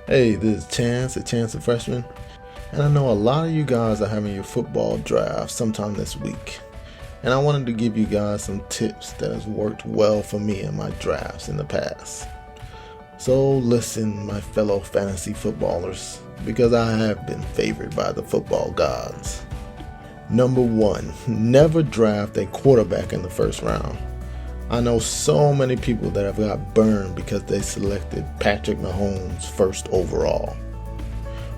Hey, this is Chance, a Chance of Freshman, and I know a lot of you guys are having your football draft sometime this week. And I wanted to give you guys some tips that has worked well for me in my drafts in the past. So listen, my fellow fantasy footballers, because I have been favored by the football gods. Number 1, never draft a quarterback in the first round. I know so many people that have got burned because they selected Patrick Mahomes first overall.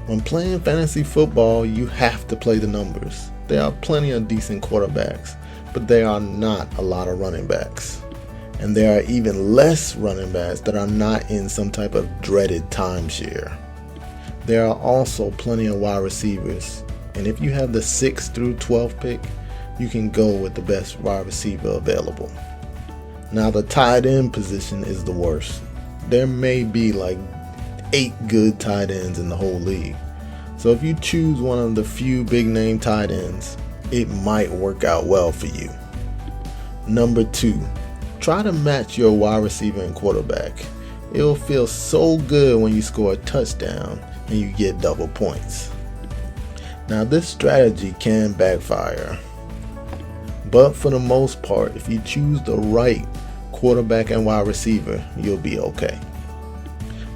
When playing fantasy football, you have to play the numbers. There are plenty of decent quarterbacks, but there are not a lot of running backs. And there are even less running backs that are not in some type of dreaded timeshare. There are also plenty of wide receivers, and if you have the 6th through 12th pick, you can go with the best wide receiver available. Now the tight end position is the worst. There may be like 8 good tight ends in the whole league. So if you choose one of the few big name tight ends, it might work out well for you. Number 2, try to match your wide receiver and quarterback. It'll feel so good when you score a touchdown and you get double points. Now this strategy can backfire, but for the most part, if you choose the right quarterback and wide receiver, you'll be okay.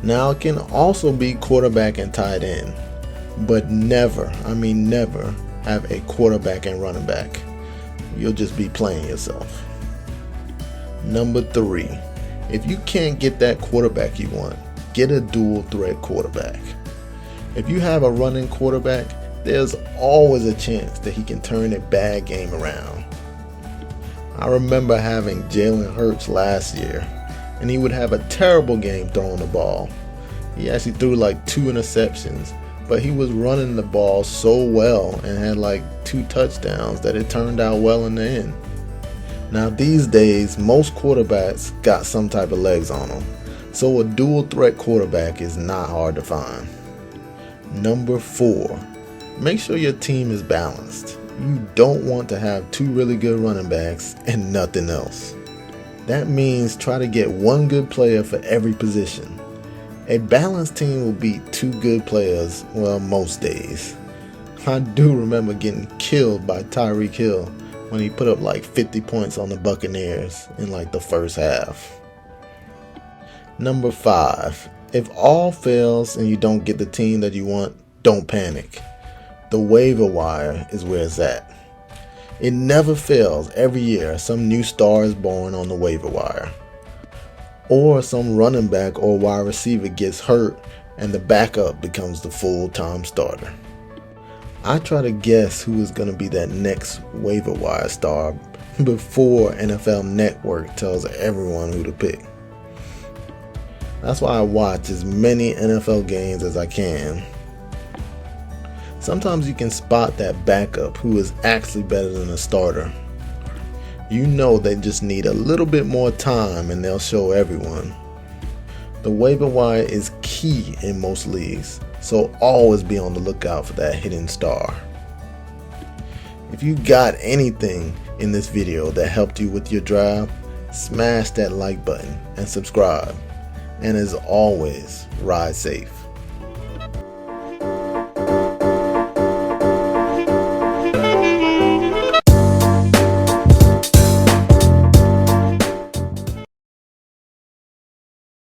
Now it can also be quarterback and tight end, but never have a quarterback and running back. You'll just be playing yourself. Number 3, if you can't get that quarterback you want, get a dual threat quarterback. If you have a running quarterback, there's always a chance that he can turn a bad game around. I remember having Jalen Hurts last year, and he would have a terrible game throwing the ball. He actually threw like 2 interceptions, but he was running the ball so well and had like 2 touchdowns that it turned out well in the end. Now these days, most quarterbacks got some type of legs on them, so a dual threat quarterback is not hard to find. Number 4, make sure your team is balanced. You don't want to have 2 really good running backs and nothing else. That means try to get 1 good player for every position. A balanced team will beat 2 good players, well, most days. I do remember getting killed by Tyreek Hill when he put up like 50 points on the Buccaneers in like the first half. Number 5, if all fails and you don't get the team that you want, don't panic. The waiver wire is where it's at. It never fails. Every year, some new star is born on the waiver wire. Or some running back or wide receiver gets hurt and the backup becomes the full-time starter. I try to guess who is going to be that next waiver wire star before NFL Network tells everyone who to pick. That's why I watch as many NFL games as I can. Sometimes you can spot that backup who is actually better than a starter. You know they just need a little bit more time and they'll show everyone. The waiver wire is key in most leagues, so always be on the lookout for that hidden star. If you got anything in this video that helped you with your draft, smash that like button and subscribe. And as always, ride safe.